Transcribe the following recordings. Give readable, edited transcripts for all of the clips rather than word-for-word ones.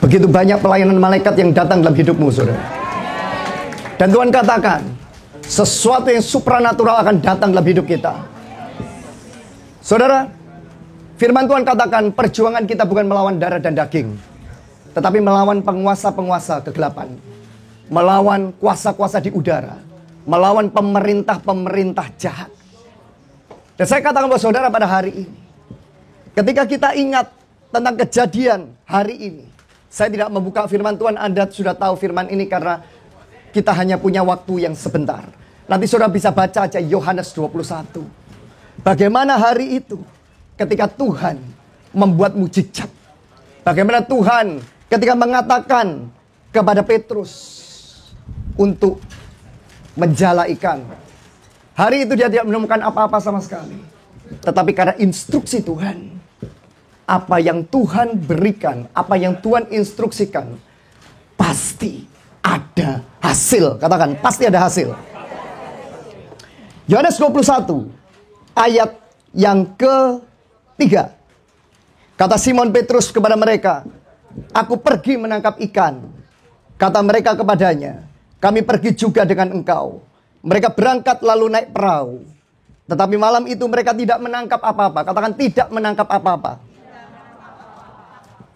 Begitu banyak pelayanan malaikat yang datang dalam hidupmu, saudara. Dan Tuhan katakan, sesuatu yang supranatural akan datang dalam hidup kita. Saudara, firman Tuhan katakan, perjuangan kita bukan melawan darah dan daging, tetapi melawan penguasa-penguasa kegelapan, melawan kuasa-kuasa di udara, melawan pemerintah-pemerintah jahat. Dan saya katakan buat saudara pada hari ini, ketika kita ingat tentang kejadian hari ini, saya tidak membuka firman Tuhan, Anda sudah tahu firman ini karena kita hanya punya waktu yang sebentar. Nanti saudara bisa baca aja Yohanes 21. Bagaimana hari itu ketika Tuhan membuat mujizat. Bagaimana Tuhan ketika mengatakan kepada Petrus untuk menjala ikan. Hari itu dia tidak menemukan apa-apa sama sekali. Tetapi karena instruksi Tuhan, apa yang Tuhan berikan, apa yang Tuhan instruksikan, pasti ada hasil. Katakan, pasti ada hasil. Yohanes 21 ayat yang ke-3. Kata Simon Petrus kepada mereka, "Aku pergi menangkap ikan." Kata mereka kepadanya, "Kami pergi juga dengan engkau." Mereka berangkat lalu naik perahu. Tetapi malam itu mereka tidak menangkap apa-apa. Katakan, tidak menangkap apa-apa.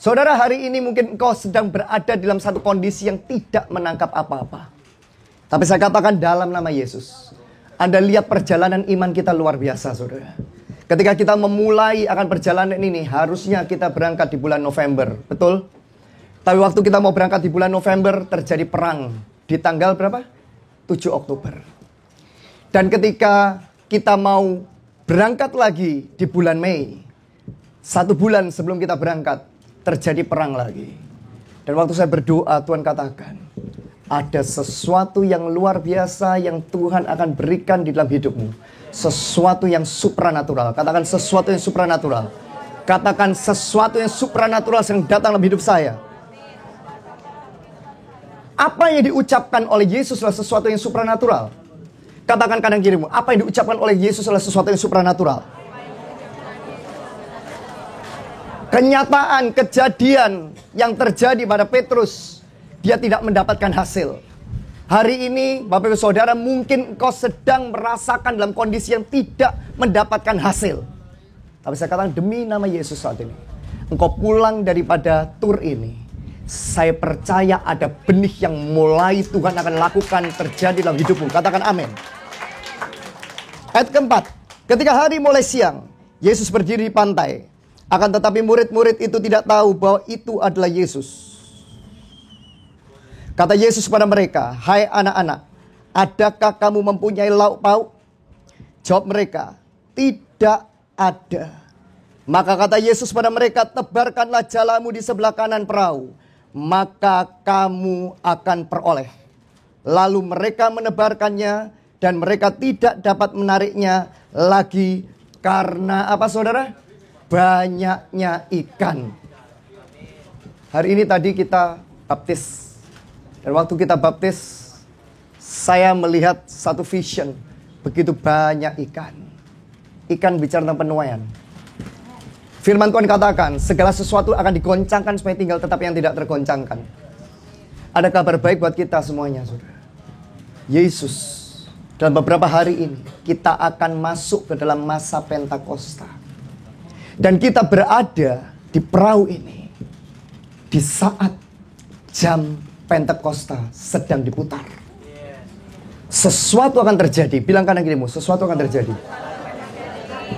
Saudara, hari ini mungkin engkau sedang berada dalam satu kondisi yang tidak menangkap apa-apa. Tapi saya katakan dalam nama Yesus, Anda lihat perjalanan iman kita luar biasa, saudara. Ketika kita memulai akan perjalanan ini, harusnya kita berangkat di bulan November, betul? Tapi waktu kita mau berangkat di bulan November, terjadi perang di tanggal berapa? 7 Oktober. Dan ketika kita mau berangkat lagi di bulan Mei, 1 bulan sebelum kita berangkat, terjadi perang lagi. Dan waktu saya berdoa, Tuhan katakan, ada sesuatu yang luar biasa yang Tuhan akan berikan di dalam hidupmu. Sesuatu yang supranatural. Katakan, sesuatu yang supranatural. Katakan, sesuatu yang supranatural yang datang dalam hidup saya. Apa yang diucapkan oleh Yesus adalah sesuatu yang supranatural. Katakan kanan kirimu, apa yang diucapkan oleh Yesus adalah sesuatu yang supranatural. Kenyataan, kejadian yang terjadi pada Petrus, dia tidak mendapatkan hasil. Hari ini, Bapak Ibu Saudara, mungkin engkau sedang merasakan dalam kondisi yang tidak mendapatkan hasil. Tapi saya katakan demi nama Yesus saat ini, engkau pulang daripada tur ini, saya percaya ada benih yang mulai Tuhan akan lakukan terjadi dalam hidupmu. Katakan amin. Ayat keempat, ketika hari mulai siang, Yesus berdiri di pantai. Akan tetapi murid-murid itu tidak tahu bahwa itu adalah Yesus. Kata Yesus kepada mereka, "Hai anak-anak, adakah kamu mempunyai lauk pauk?" Jawab mereka, "Tidak ada." Maka kata Yesus pada mereka, "Tebarkanlah jalamu di sebelah kanan perahu, maka kamu akan peroleh." Lalu mereka menebarkannya dan mereka tidak dapat menariknya lagi karena apa, saudara? Banyaknya ikan. Hari ini tadi kita baptis. Dan waktu kita baptis, saya melihat satu vision. Begitu banyak ikan. Ikan bicara tentang penuaian. Firman Tuhan katakan, segala sesuatu akan digoncangkan supaya tinggal tetap yang tidak tergoncangkan. Ada kabar baik buat kita semuanya, saudara. Yesus, dalam beberapa hari ini, kita akan masuk ke dalam masa Pentakosta. Dan kita berada di perahu ini di saat jam Pentakosta sedang diputar. Sesuatu akan terjadi. Bilang kanan kirimu, sesuatu akan terjadi.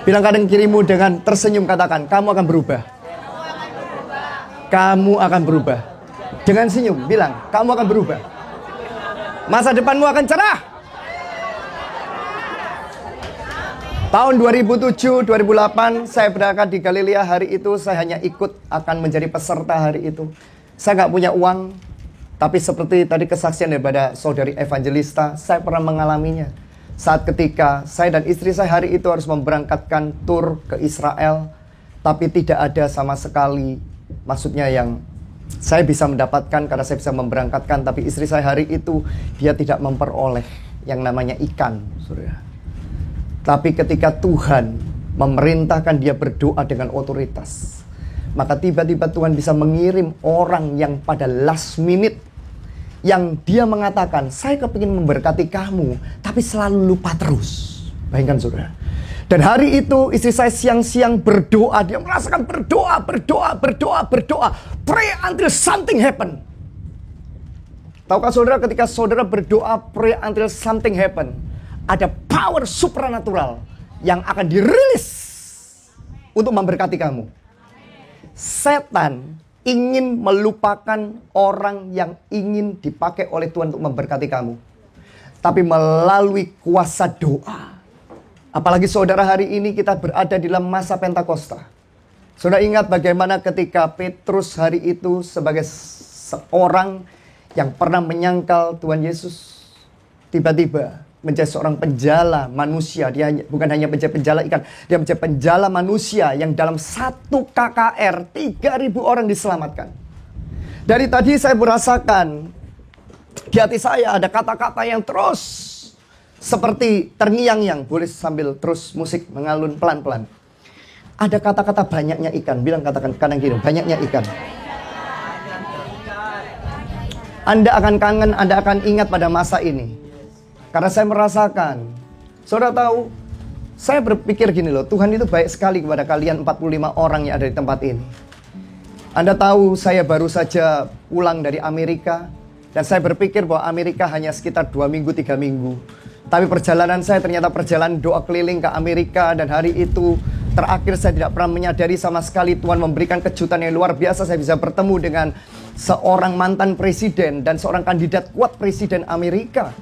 Bilang kanan kirimu dengan tersenyum, katakan, kamu akan berubah. Kamu akan berubah. Dengan senyum, bilang, kamu akan berubah. Masa depanmu akan cerah. Tahun 2007-2008 saya berangkat di Galilea. Hari itu saya hanya ikut akan menjadi peserta hari itu. Saya gak punya uang. Tapi seperti tadi kesaksian daripada saudari Evangelista, saya pernah mengalaminya. Saat ketika saya dan istri saya hari itu harus memberangkatkan tur ke Israel. Tapi tidak ada sama sekali, maksudnya yang saya bisa mendapatkan karena saya bisa memberangkatkan. Tapi istri saya hari itu, dia tidak memperoleh yang namanya ikan, saudara. Tapi ketika Tuhan memerintahkan dia berdoa dengan otoritas, maka tiba-tiba Tuhan bisa mengirim orang yang pada last minute, yang dia mengatakan, saya kepingin memberkati kamu, tapi selalu lupa terus. Bayangkan saudara. Dan hari itu istri saya siang-siang berdoa. Dia merasakan berdoa. Pray until something happen. Tahukah saudara, ketika saudara berdoa pray until something happen, ada power supernatural yang akan dirilis untuk memberkati kamu. Setan ingin melupakan orang yang ingin dipakai oleh Tuhan untuk memberkati kamu. Tapi melalui kuasa doa. Apalagi saudara, hari ini kita berada di dalam masa Pentakosta. Saudara ingat bagaimana ketika Petrus hari itu sebagai seorang yang pernah menyangkal Tuhan Yesus, tiba-tiba menjadi seorang penjala manusia. Dia bukan hanya menjadi penjala ikan, dia menjadi penjala manusia yang dalam satu KKR 3.000 orang diselamatkan. Dari tadi saya merasakan di hati saya ada kata-kata yang terus seperti terngiang-ngiang. Boleh sambil terus musik mengalun pelan-pelan. Ada kata-kata banyaknya ikan. Bilang katakan kanan kiri, banyaknya ikan. Anda akan kangen, Anda akan ingat pada masa ini. Karena saya merasakan, saudara tahu, saya berpikir gini loh, Tuhan itu baik sekali kepada kalian 45 orang yang ada di tempat ini. Anda tahu saya baru saja pulang dari Amerika, dan saya berpikir bahwa Amerika hanya sekitar 2 minggu, 3 minggu. Tapi perjalanan saya ternyata perjalanan doa keliling ke Amerika. Dan hari itu terakhir saya tidak pernah menyadari sama sekali Tuhan memberikan kejutan yang luar biasa. Saya bisa bertemu dengan seorang mantan presiden dan seorang kandidat kuat presiden Amerika.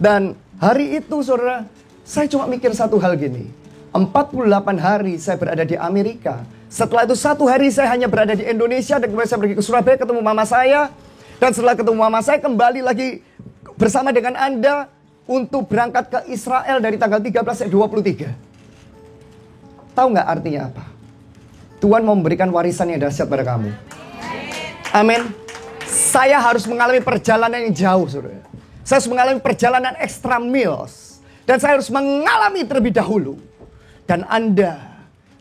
Dan hari itu saudara, saya cuma mikir satu hal gini. 48 hari saya berada di Amerika. Setelah itu 1 hari saya hanya berada di Indonesia. Dan kemudian saya pergi ke Surabaya ketemu mama saya. Dan setelah ketemu mama saya kembali lagi bersama dengan Anda untuk berangkat ke Israel dari tanggal 13 sampai 23. Tahu nggak artinya apa? Tuhan mau memberikan warisan yang dahsyat pada kamu. Amin. Saya harus mengalami perjalanan yang jauh, saudara. Saya harus mengalami perjalanan extra miles. Dan saya harus mengalami terlebih dahulu. Dan Anda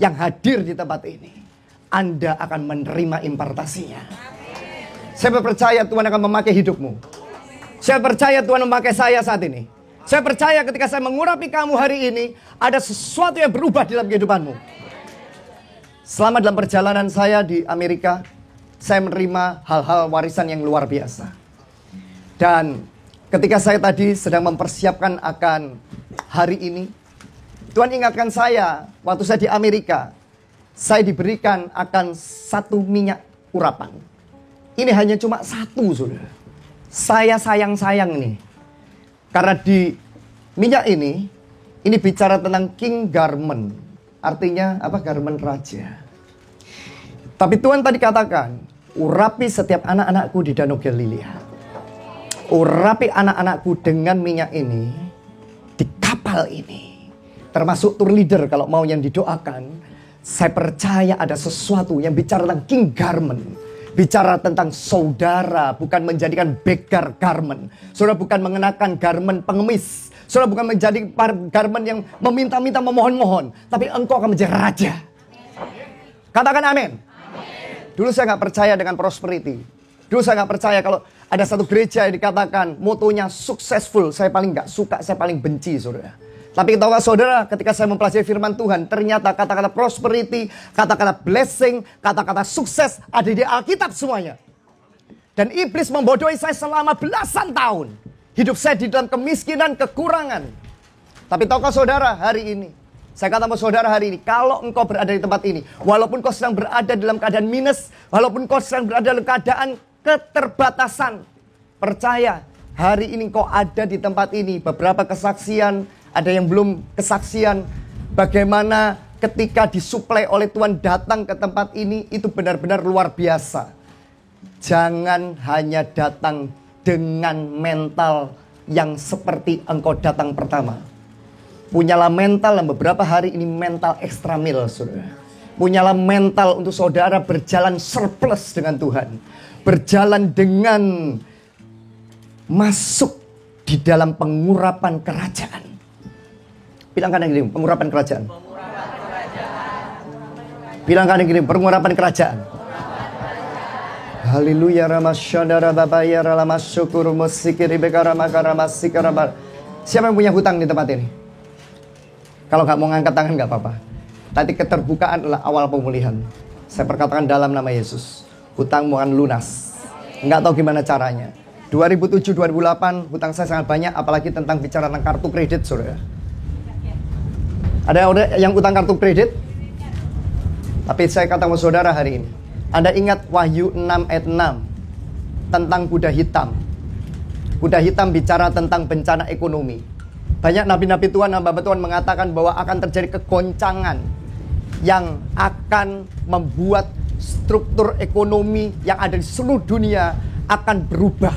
yang hadir di tempat ini, Anda akan menerima impartasinya. Saya percaya Tuhan akan memakai hidupmu. Saya percaya Tuhan memakai saya saat ini. Saya percaya ketika saya mengurapi kamu hari ini, ada sesuatu yang berubah dalam kehidupanmu. Selama dalam perjalanan saya di Amerika, saya menerima hal-hal warisan yang luar biasa. Dan ketika saya tadi sedang mempersiapkan akan hari ini, Tuhan ingatkan saya, waktu saya di Amerika, saya diberikan akan 1 minyak urapan. Ini hanya cuma 1, saudara. Saya sayang-sayang nih. Karena di minyak ini bicara tentang king garment. Artinya apa? Garment raja. Tapi Tuhan tadi katakan, urapi setiap anak-anakku di Danau Galilea. Urapi anak-anakku dengan minyak ini, di kapal ini. Termasuk tour leader kalau mau yang didoakan. Saya percaya ada sesuatu yang bicara tentang king garment. Bicara tentang saudara bukan menjadikan beggar garment. Saudara bukan mengenakan garment pengemis. Saudara bukan menjadi garment yang meminta-minta, memohon-mohon. Tapi engkau akan menjadi raja. Katakan amin. Dulu saya gak percaya dengan prosperity. Dulu saya gak percaya kalau ada satu gereja yang dikatakan motonya successful. Saya paling gak suka, saya paling benci, saudara. Tapi tahukah saudara, ketika saya mempelajari firman Tuhan, ternyata kata-kata prosperity, kata-kata blessing, kata-kata sukses ada di Alkitab semuanya. Dan iblis membodohi saya selama belasan tahun. Hidup saya di dalam kemiskinan, kekurangan. Tapi tahukah saudara, hari ini, saya kata sama saudara hari ini, kalau engkau berada di tempat ini, walaupun kau sedang berada dalam keadaan minus, walaupun kau sedang berada dalam keadaan keterbatasan, percaya, hari ini kau ada di tempat ini, beberapa kesaksian. Ada yang belum kesaksian bagaimana ketika disuplai oleh Tuhan datang ke tempat ini, itu benar-benar luar biasa. Jangan hanya datang dengan mental yang seperti engkau datang pertama. Punyalah mental yang beberapa hari ini mental extra mil, saudara. Punyalah mental untuk saudara berjalan surplus dengan Tuhan. Berjalan dengan masuk di dalam pengurapan kerajaan. Bilang kanan gini, pengurapan kerajaan. Bilang kali gini, pengurapan kerajaan. Haleluya, ramasyadara babaya ramasyukur musikiri bekara makara masikara. Siapa yang punya hutang di tempat ini? Kalau nggak mau ngangkat tangan nggak apa-apa. Tadi keterbukaan adalah awal pemulihan. Saya perkatakan dalam nama Yesus, hutangmu akan lunas. Nggak tahu gimana caranya. 2007-2008 hutang saya sangat banyak, apalagi tentang bicara tentang kartu kredit, saudara. Ada yang hutang kartu kredit? Tapi saya kata sama saudara hari ini, Anda ingat Wahyu 6 ayat 6 tentang kuda hitam. Kuda hitam bicara tentang bencana ekonomi. Banyak nabi-nabi Tuhan, hamba Tuhan mengatakan bahwa akan terjadi kegoncangan yang akan membuat struktur ekonomi yang ada di seluruh dunia akan berubah.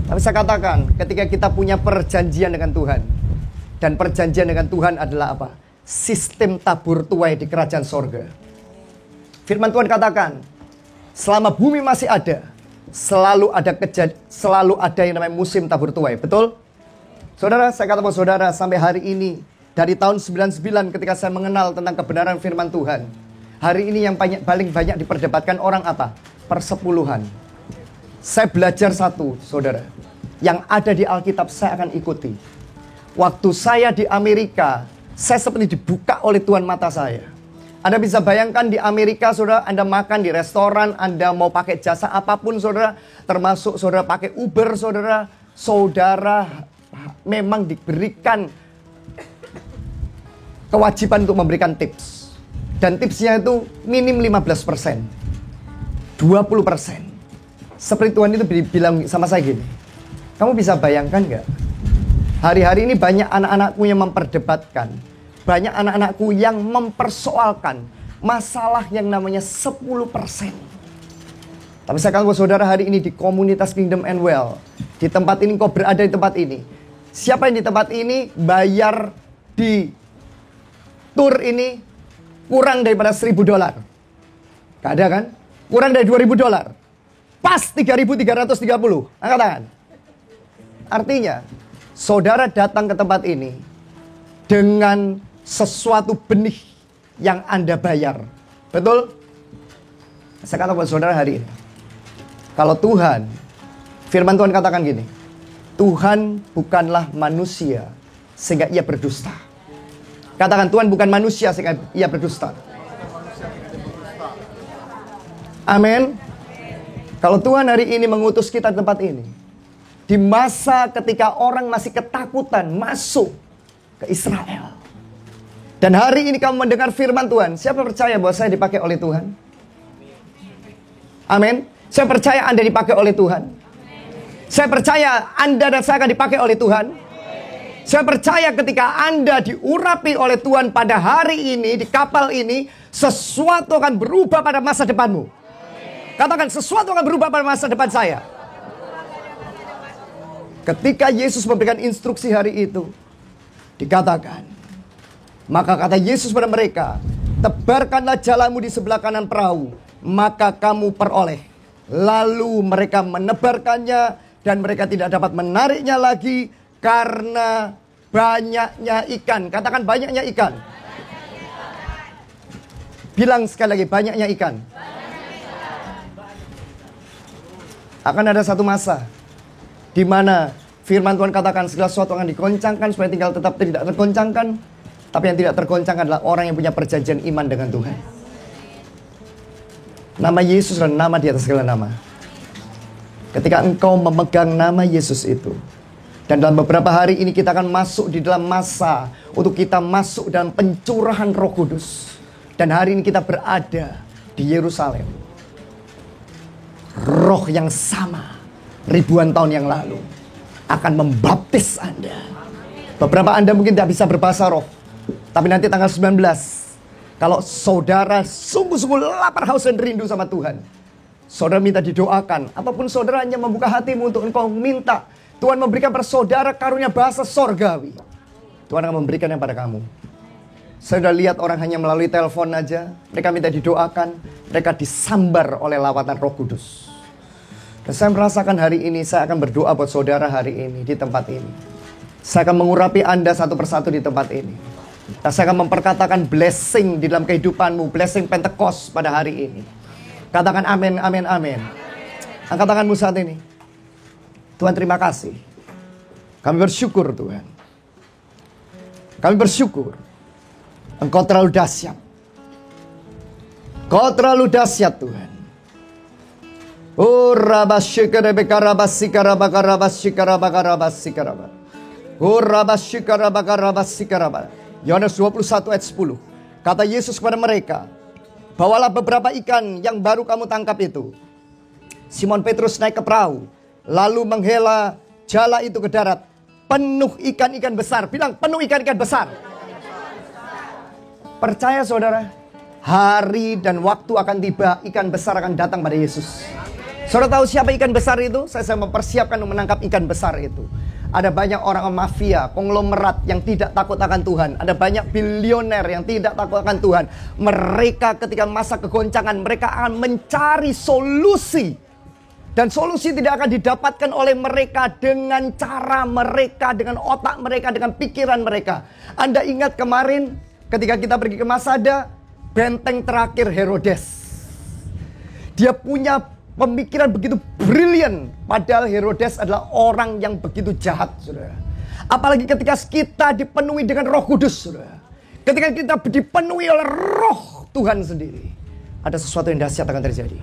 Tapi saya katakan, ketika kita punya perjanjian dengan Tuhan, dan perjanjian dengan Tuhan adalah apa? Sistem tabur tuai di kerajaan sorga. Firman Tuhan katakan, selama bumi masih ada, selalu ada yang namanya musim tabur tuai. Betul? Saudara, saya kata buat saudara, sampai hari ini, dari tahun 99 ketika saya mengenal tentang kebenaran firman Tuhan, hari ini yang paling banyak diperdebatkan orang apa? Persepuluhan. Saya belajar satu, saudara, yang ada di Alkitab saya akan ikuti. Waktu saya di Amerika, saya seperti dibuka oleh Tuhan mata saya. Anda bisa bayangkan di Amerika, saudara, Anda makan di restoran, Anda mau pakai jasa apapun, saudara, termasuk saudara pakai Uber, saudara memang diberikan kewajiban untuk memberikan tips. Dan tipsnya itu minim 15%, 20%. Seperti Tuhan itu bilang sama saya gini, kamu bisa bayangkan gak? Hari-hari ini banyak anak-anakku yang memperdebatkan, banyak anak-anakku yang mempersoalkan masalah yang namanya 10%. Tapi saya katakan saudara, hari ini di komunitas Kingdom and Well, di tempat ini, kau berada di tempat ini. Siapa yang di tempat ini bayar di tour ini kurang daripada $1.000? Gak ada kan? Kurang dari $2.000. Pas 3.330. Angkat tangan. Artinya, saudara datang ke tempat ini dengan sesuatu benih yang Anda bayar. Betul? Saya katakan buat saudara hari ini, kalau Tuhan, firman Tuhan katakan gini, Tuhan bukanlah manusia sehingga ia berdusta. Katakan, Tuhan bukan manusia sehingga ia berdusta. Amin. Kalau Tuhan hari ini mengutus kita di tempat ini, di masa ketika orang masih ketakutan masuk ke Israel, dan hari ini kamu mendengar firman Tuhan, siapa percaya bahwa saya dipakai oleh Tuhan? Amin. Saya percaya Anda dipakai oleh Tuhan. Saya percaya Anda dan saya akan dipakai oleh Tuhan. Saya percaya ketika Anda diurapi oleh Tuhan pada hari ini, di kapal ini, sesuatu akan berubah pada masa depanmu. Katakan, sesuatu akan berubah pada masa depan saya. Ketika Yesus memberikan instruksi hari itu, dikatakan, maka kata Yesus pada mereka, tebarkanlah jalamu di sebelah kanan perahu, maka kamu peroleh. Lalu mereka menebarkannya, dan mereka tidak dapat menariknya lagi karena banyaknya ikan. Katakan, banyaknya ikan. Bilang sekali lagi, banyaknya ikan. Akan ada satu masa di mana firman Tuhan katakan segala sesuatu akan digoncangkan supaya tinggal tetap tidak tergoncangkan. Tapi yang tidak tergoncangkan adalah orang yang punya perjanjian iman dengan Tuhan. Nama Yesus adalah nama di atas segala nama. Ketika engkau memegang nama Yesus itu, dan dalam beberapa hari ini kita akan masuk di dalam masa untuk kita masuk dalam pencurahan Roh Kudus. Dan hari ini kita berada di Yerusalem. Roh yang sama ribuan tahun yang lalu akan membaptis Anda. Beberapa Anda mungkin tidak bisa berbahasa roh, tapi nanti tanggal 19, kalau saudara sungguh-sungguh lapar, haus dan rindu sama Tuhan, saudara minta didoakan. Apapun saudara hanya membuka hatimu untuk engkau minta, Tuhan memberikan pada saudara karunia bahasa sorgawi, Tuhan akan memberikannya pada kamu. Saya sudah lihat orang hanya melalui telepon aja, mereka minta didoakan, mereka disambar oleh lawatan Roh Kudus. Dan saya merasakan hari ini, saya akan berdoa buat saudara hari ini, di tempat ini. Saya akan mengurapi Anda satu persatu di tempat ini. Dan saya akan memperkatakan blessing di dalam kehidupanmu, blessing Pentecost pada hari ini. Katakan amin, amin, amin. Angkat tanganmu saat ini. Tuhan, terima kasih. Kami bersyukur, Tuhan. Kami bersyukur. Engkau terlalu dahsyat. Kau terlalu dahsyat, Tuhan. Oh, Yohanes 21 ayat 10. Kata Yesus kepada mereka, bawalah beberapa ikan yang baru kamu tangkap itu. Simon Petrus naik ke perahu, lalu menghela jala itu ke darat, penuh ikan-ikan besar. Bilang, penuh ikan-ikan besar. Percaya saudara, hari dan waktu akan tiba, ikan besar akan datang pada Yesus. Saudara tahu siapa ikan besar itu? Saya mempersiapkan untuk menangkap ikan besar itu. Ada banyak orang mafia, konglomerat yang tidak takut akan Tuhan. Ada banyak bilioner yang tidak takut akan Tuhan. Mereka ketika masa kegoncangan, mereka akan mencari solusi. Dan solusi tidak akan didapatkan oleh mereka dengan cara mereka, dengan otak mereka, dengan pikiran mereka. Anda ingat kemarin ketika kita pergi ke Masada, benteng terakhir Herodes. Dia punya pemikiran begitu brilian, padahal Herodes adalah orang yang begitu jahat, saudara. Apalagi ketika kita dipenuhi dengan Roh Kudus, saudara. Ketika kita dipenuhi oleh Roh Tuhan sendiri, ada sesuatu yang dahsyat akan terjadi.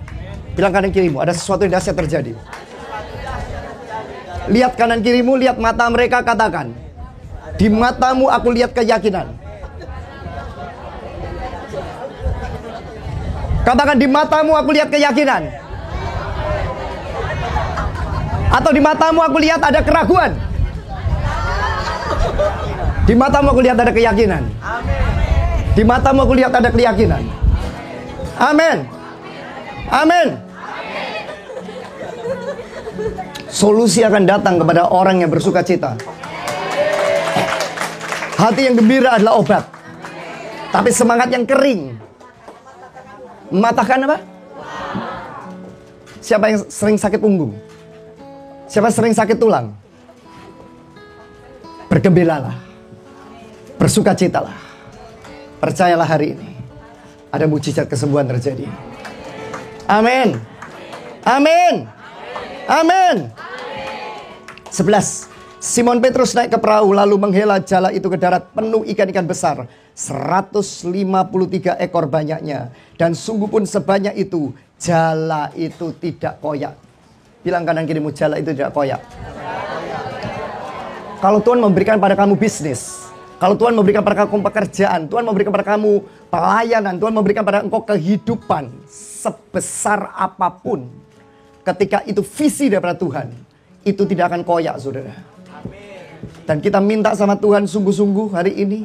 Bilang kanan kirimu, ada sesuatu yang dahsyat terjadi. Lihat kanan kirimu, lihat mata mereka, katakan, di matamu aku lihat keyakinan. Katakan, di matamu aku lihat keyakinan. Atau di matamu aku lihat ada keraguan. Di matamu aku lihat ada keyakinan. Di matamu aku lihat ada keyakinan. Amin. Amin. Solusi akan datang kepada orang yang bersuka cita. Hati yang gembira adalah obat. Tapi semangat yang kering mematahkan apa? Siapa yang sering sakit punggung? Siapa sering sakit tulang? Bergembiralah. Bersukacitalah. Percayalah hari ini ada mujizat kesembuhan terjadi. Amin. Amin. Amin. 11. Simon Petrus naik ke perahu lalu menghela jala itu ke darat penuh ikan-ikan besar. 153 ekor banyaknya. Dan sungguh pun sebanyak itu jala itu tidak koyak. Bilang kanan kirimu, jala itu tidak koyak. Kalau Tuhan memberikan pada kamu bisnis, kalau Tuhan memberikan pada kamu pekerjaan, Tuhan memberikan pada kamu pelayanan, Tuhan memberikan pada engkau kehidupan sebesar apapun, ketika itu visi daripada Tuhan, itu tidak akan koyak, saudara. Dan kita minta sama Tuhan sungguh-sungguh hari ini,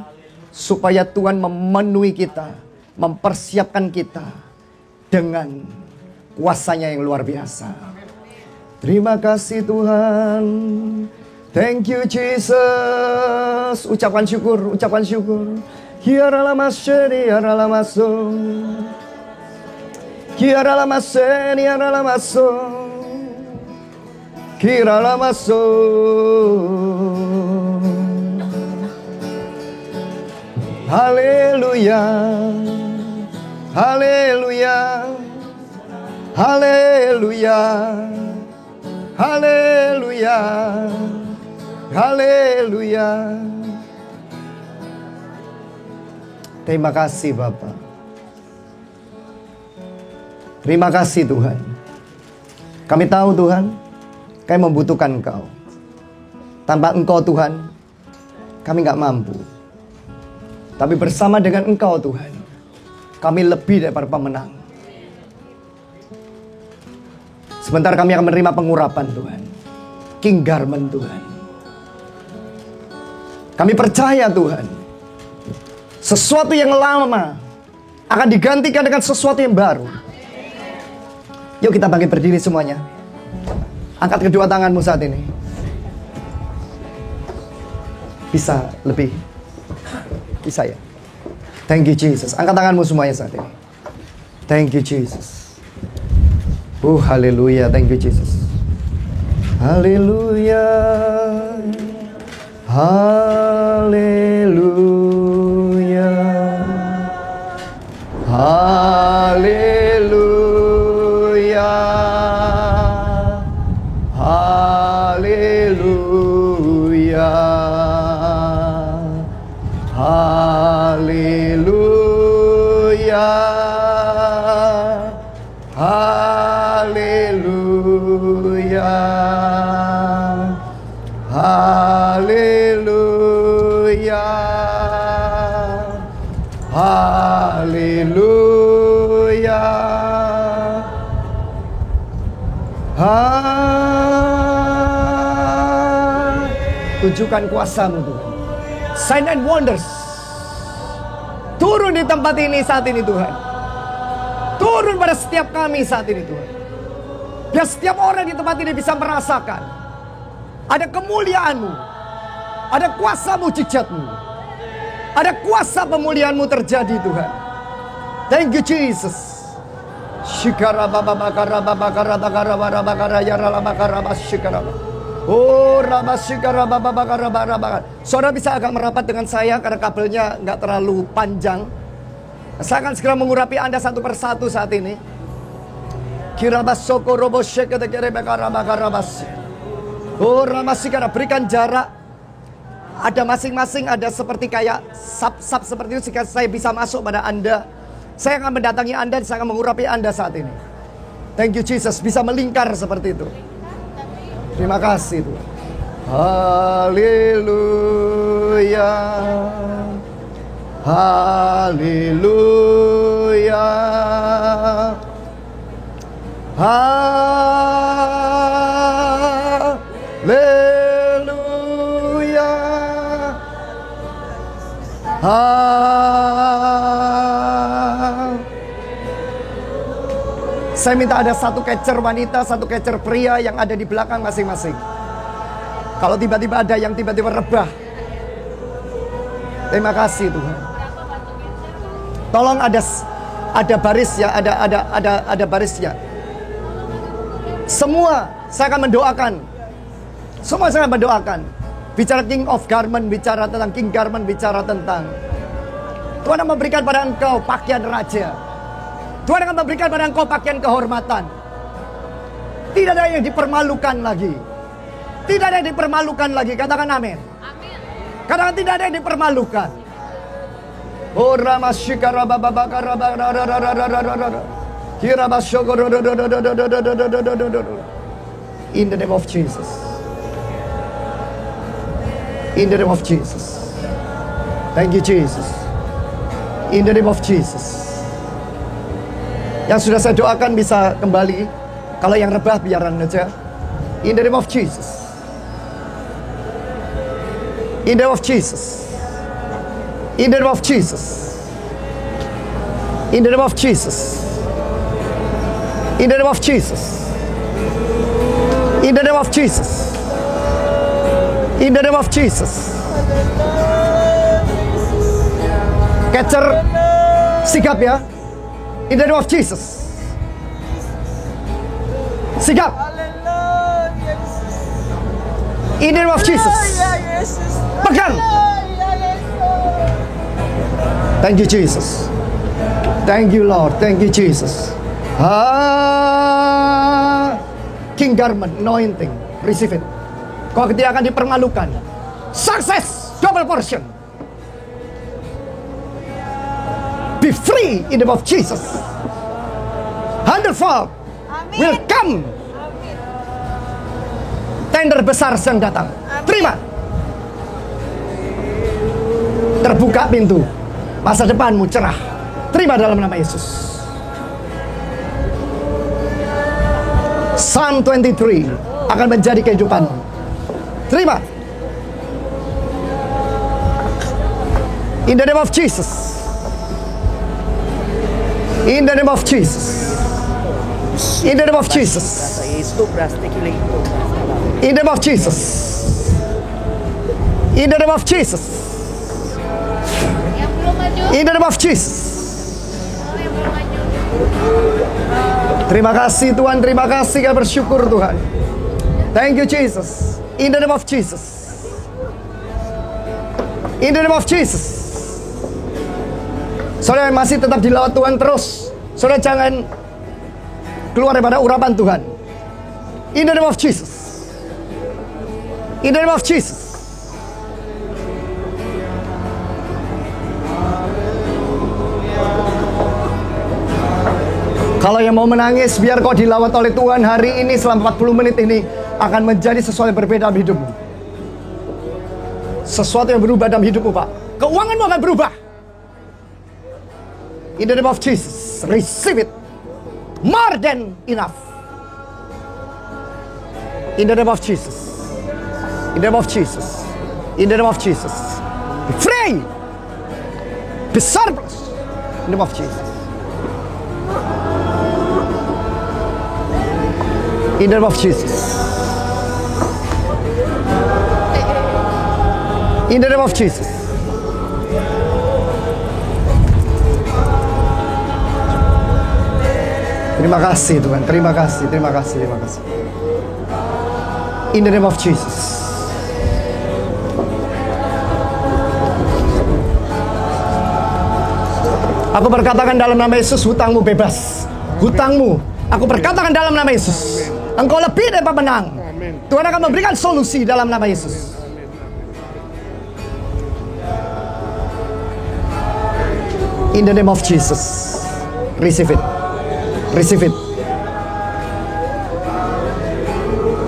supaya Tuhan memenuhi kita, mempersiapkan kita dengan kuasanya yang luar biasa. Terima kasih Tuhan. Thank you Jesus. Ucapkan syukur, ucapkan syukur. Kiara lama seni, kiara lama so. Kiara lama seni, kiara lama so. Kiara lama so. Haleluya. Haleluya. Haleluya. Haleluya. Haleluya. Terima kasih Bapa. Terima kasih Tuhan. Kami tahu Tuhan, kami membutuhkan Engkau. Tanpa Engkau Tuhan, kami gak mampu. Tapi bersama dengan Engkau Tuhan, kami lebih daripada pemenang. Sebentar kami akan menerima pengurapan Tuhan. King Garment Tuhan. Kami percaya Tuhan, sesuatu yang lama akan digantikan dengan sesuatu yang baru. Yuk kita bangkit berdiri semuanya. Angkat kedua tanganmu saat ini. Bisa lebih. Bisa ya. Thank you Jesus. Angkat tanganmu semuanya saat ini. Thank you Jesus. Haleluya, thank you Jesus. Haleluya. Haleluya. Haleluya. Haleluya. Haleluya. Tunjukkan kuasa-Mu Tuhan. Sign and wonders turun di tempat ini saat ini Tuhan. Turun pada setiap kami saat ini Tuhan. Biar setiap orang di tempat ini bisa merasakan ada kemuliaan-Mu, ada kuasa mujizat-Mu, ada kuasa pemulihan-Mu terjadi Tuhan. Thank you Jesus. Shikara baba bakara baba bakara bakara bakara ya rala bakara shikara. Oh, Rabasikara Baba Bakara Bakara. Saudara bisa agak merapat dengan saya karena kabelnya nggak terlalu panjang. Saya akan segera mengurapi Anda satu persatu saat ini. Kirabasoko Roboshek Kere Bakara Bakara Bas. Oh, Rabasikara, berikan jarak. Ada masing-masing, ada seperti kayak sub-sub seperti itu sehingga saya bisa masuk pada Anda. Saya akan mendatangi Anda, saya akan mengurapi Anda saat ini. Thank you Jesus, bisa melingkar seperti itu. Terima kasih Tuhan. Haleluya. Haleluya. Haleluya. Saya minta ada satu catcher wanita, satu catcher pria yang ada di belakang masing-masing. Kalau tiba-tiba ada yang tiba-tiba rebah. Terima kasih Tuhan. Tolong ada baris ya, ada barisnya. Semua saya akan mendoakan. Semua saya akan mendoakan. Bicara King of Garment, bicara tentang King Garment, bicara tentang Tuhan akan memberikan pada engkau pakaian raja. Tuhan akan memberikan pada engkau pakaian kehormatan. Tidak ada yang dipermalukan lagi. Tidak ada yang dipermalukan lagi. Katakan amin. Katakan tidak ada yang dipermalukan. Oh Ramashikara Baba Bakara in the name of Jesus. In the name of Jesus. Thank you Jesus. In the name of Jesus. Yang sudah saya doakan bisa kembali. Kalau yang rebah biaran aja. In the name of Jesus. In the name of Jesus. In the name of Jesus. In the name of Jesus. In the name of Jesus. In the name of Jesus. In the name of Jesus. Catcher, sikap ya. In the name of Jesus. Sigap. In the name of Jesus. Pegang. Thank you Jesus. Thank you Lord. Thank you Jesus. King Garment anointing. Receive it. Kau tidak akan dipermalukan. Success. Double portion. Be free in the name of Jesus. Hundredfold will come. Tender besar sedang datang. Terima. Terbuka pintu. Masa depanmu cerah. Terima dalam nama Yesus. Psalm 23 akan menjadi kehidupanmu. Terima. In the name of Jesus. In the name of Jesus. In the name of Jesus. In the name of Jesus. In the name of Jesus. In the name of Jesus. Terima kasih Tuhan, terima kasih, kami bersyukur Tuhan. Thank you Jesus. In the name of Jesus. In the name of Jesus. Saudara yang masih tetap dilawat Tuhan terus. Saudara jangan keluar daripada urapan Tuhan. In the name of Jesus. In the name of Jesus. Kalau yang mau menangis, biar kau dilawat oleh Tuhan hari ini selama 40 menit ini akan menjadi sesuatu yang berbeda dalam hidupmu. Sesuatu yang berubah dalam hidupmu, Pak. Keuanganmu akan berubah. In the name of Jesus, receive it. More than enough. In the name of Jesus. In the name of Jesus. In the name of Jesus. Be free. Be surplus. In the name of Jesus. In the name of Jesus. In the name of Jesus. Terima kasih Tuhan, terima kasih, terima kasih, terima kasih. In the name of Jesus. Aku berkatakan dalam nama Yesus, hutangmu bebas. Hutangmu, aku berkatakan dalam nama Yesus, engkau lebih dari pemenang. Tuhan akan memberikan solusi dalam nama Yesus. In the name of Jesus. Receive it. Receive it.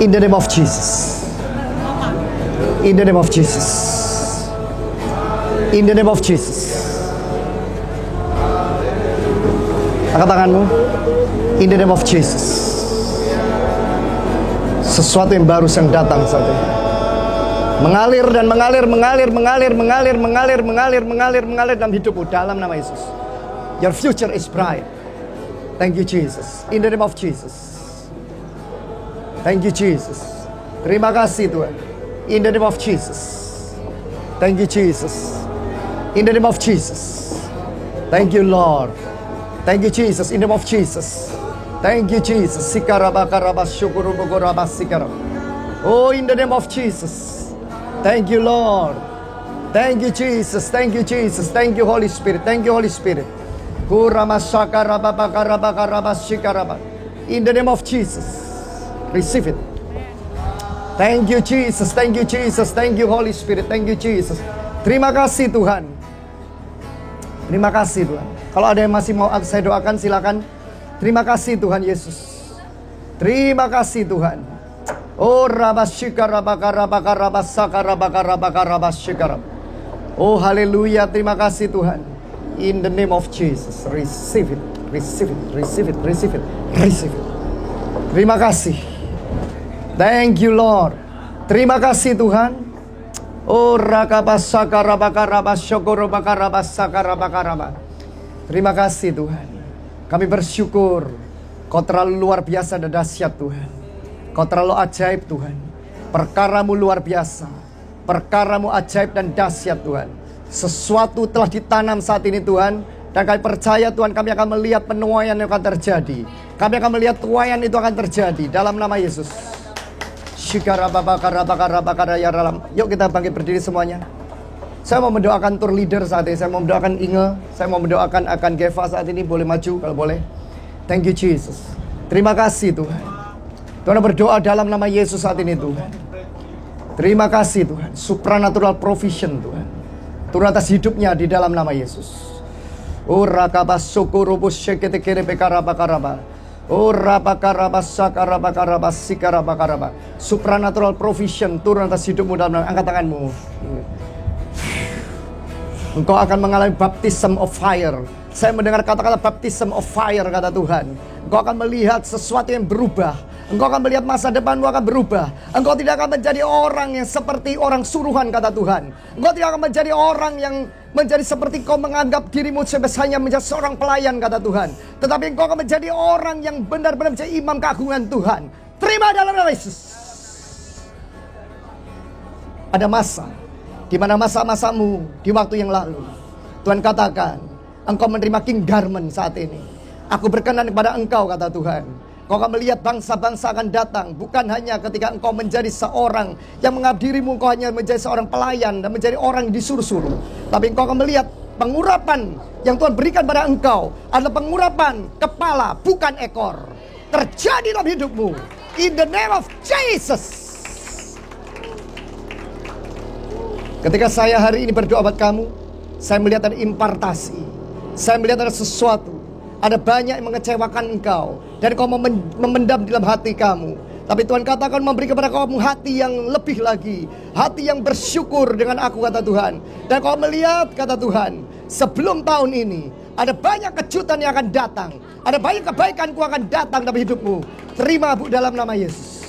In the name of Jesus. In the name of Jesus. In the name of Jesus. Angkat tanganmu. In the name of Jesus. Sesuatu yang baru yang datang saat ini. Mengalir dan mengalir dalam hidupmu dalam nama Yesus. Your future is bright. Thank you Jesus. In the name of Jesus. Thank you Jesus. Terima kasih Tuhan. In the name of Jesus. Thank you Jesus. In the name of Jesus. Thank you Lord. Thank you Jesus. In the name of Jesus. Thank you Jesus. Oh, in the name of Jesus. Thank you Lord. Thank you Jesus. Thank you Jesus. Thank you Holy Spirit. Thank you Holy Spirit. In the name of Jesus. Receive it. Thank you Jesus. Thank you Jesus. Thank you Holy Spirit. Thank you Jesus. Terima kasih Tuhan. Terima kasih Tuhan. Kalau ada yang masih mau saya doakan, silakan. Terima kasih Tuhan Yesus. Terima kasih Tuhan. Oh oh haleluya. Terima kasih Tuhan. In the name of Jesus. Receive it. Receive it. Receive it. Receive it. Receive it. Terima kasih. Thank you Lord. Terima kasih Tuhan. Oh terima kasih Tuhan. Kami bersyukur Kau terlalu luar biasa dan dahsyat Tuhan. Kau terlalu ajaib Tuhan. Perkaramu luar biasa. Perkaramu ajaib dan dahsyat Tuhan. Sesuatu telah ditanam saat ini Tuhan. Dan kami percaya Tuhan, kami akan melihat penuaian yang akan terjadi. Kami akan melihat tuaian itu akan terjadi dalam nama Yesus. Yuk kita bangkit berdiri semuanya. Saya mau mendoakan tour leader saat ini. Saya mau mendoakan Inge. Saya mau mendoakan akan Geva saat ini. Boleh maju kalau boleh. Thank you Jesus. Terima kasih Tuhan. Tuhan berdoa dalam nama Yesus saat ini Tuhan. Terima kasih Tuhan. Supernatural provision Tuhan. Turun atas hidupnya di dalam nama Yesus. Oh rakabas sukurubus syekete kere bekarabakaraba. Oh rabakarabasakarabakarabas sikarabakaraba. Supernatural provision turun atas hidupmu dalam nama. Angkat tanganmu. Engkau akan mengalami baptism of fire. Saya mendengar kata-kata baptism of fire, kata Tuhan. Engkau akan melihat sesuatu yang berubah. Engkau akan melihat masa depanmu akan berubah. Engkau tidak akan menjadi orang yang seperti orang suruhan, kata Tuhan. Engkau tidak akan menjadi orang yang menjadi seperti kau menganggap dirimu hanya menjadi seorang pelayan, kata Tuhan. Tetapi engkau akan menjadi orang yang benar-benar menjadi imam keagungan Tuhan. Terima dalam nama Yesus. Ada masa di mana masa-masamu di waktu yang lalu, Tuhan katakan, engkau menerima king garment saat ini. Aku berkenan kepada engkau, kata Tuhan. Kau akan melihat bangsa-bangsa akan datang. Bukan hanya ketika engkau menjadi seorang yang mengabdi dirimu, engkau hanya menjadi seorang pelayan dan menjadi orang yang disuruh-suruh. Tapi engkau akan melihat pengurapan yang Tuhan berikan pada engkau adalah pengurapan kepala, bukan ekor. Terjadi dalam hidupmu. In the name of Jesus. Ketika saya hari ini berdoa buat kamu, saya melihat ada impartasi. Saya melihat ada sesuatu. ada banyak yang mengecewakan engkau dan kau memendam di dalam hati kamu. Tapi Tuhan katakan memberi kepada kamu hati yang lebih lagi, hati yang bersyukur dengan aku, kata Tuhan. Dan kau melihat, kata Tuhan, sebelum tahun ini ada banyak kejutan yang akan datang, ada banyak kebaikanku akan datang dalam hidupmu. Terima Bu dalam nama Yesus.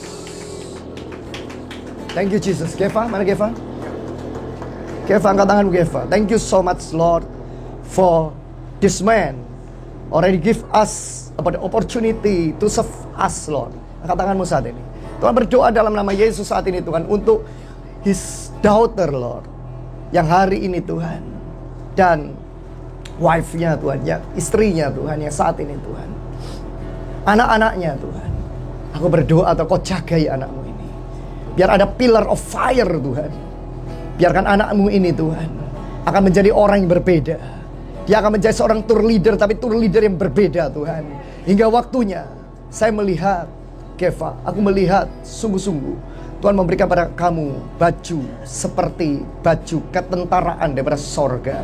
Thank you Jesus. Geva, mana Geva? Geva, angkat tanganmu Geva. Thank you so much Lord for this man already give us about the opportunity to serve us Lord. Angkat tanganmu saat ini. Tuhan berdoa dalam nama Yesus saat ini Tuhan untuk his daughter Lord, yang hari ini Tuhan, dan wife-nya Tuhan, ya istrinya Tuhan yang saat ini Tuhan, anak-anaknya Tuhan. Aku berdoa atau kau jagai anakmu ini, biar ada pillar of fire Tuhan. Biarkan anakmu ini Tuhan akan menjadi orang yang berbeda. Dia akan menjadi seorang tour leader, tapi tour leader yang berbeda Tuhan. Hingga waktunya saya melihat Geva, aku melihat sungguh-sungguh Tuhan memberikan pada kamu baju seperti baju ketentaraan daripada sorga.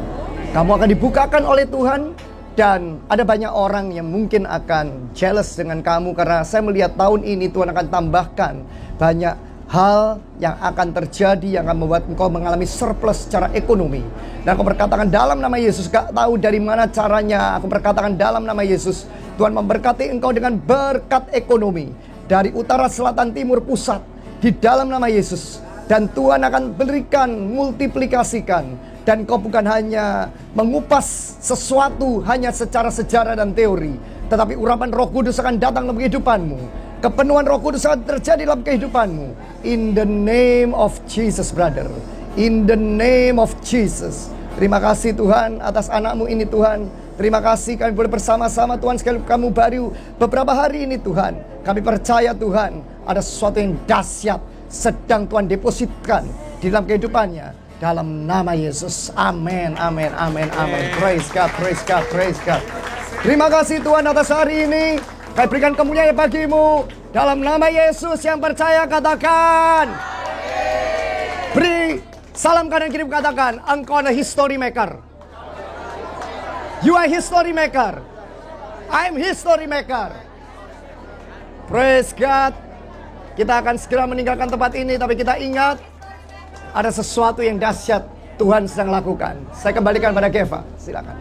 Kamu akan dibukakan oleh Tuhan. Dan ada banyak orang yang mungkin akan jealous dengan kamu, karena saya melihat tahun ini Tuhan akan tambahkan banyak hal yang akan terjadi yang akan membuat engkau mengalami surplus secara ekonomi. Dan aku berkatakan dalam nama Yesus, gak tahu dari mana caranya, aku berkatakan dalam nama Yesus, Tuhan memberkati engkau dengan berkat ekonomi dari utara, selatan, timur, pusat, di dalam nama Yesus. Dan Tuhan akan berikan, multiplikasikan. Dan kau bukan hanya mengupas sesuatu hanya secara sejarah dan teori, tetapi urapan Roh Kudus akan datang dalam kehidupanmu. Kepenuhan Roh Kudus akan terjadi dalam kehidupanmu. In the name of Jesus, brother. In the name of Jesus. Terima kasih Tuhan atas anakmu ini Tuhan. Terima kasih kami boleh bersama-sama Tuhan, sekali kamu baru beberapa hari ini Tuhan. Kami percaya Tuhan ada sesuatu yang dahsyat sedang Tuhan depositkan di dalam kehidupannya. Dalam nama Yesus. Amin, amin, amin, amin. Praise God, praise God, praise God. Terima kasih Tuhan atas hari ini. Kami berikan kemuliaan bagimu. Dalam nama Yesus, yang percaya katakan. Beri salam kanan kiri, katakan, engkau adalah history maker. You are history maker. I'm history maker. Praise God. Kita akan segera meninggalkan tempat ini, tapi kita ingat ada sesuatu yang dahsyat Tuhan sedang lakukan. Saya kembalikan pada Geva, silakan.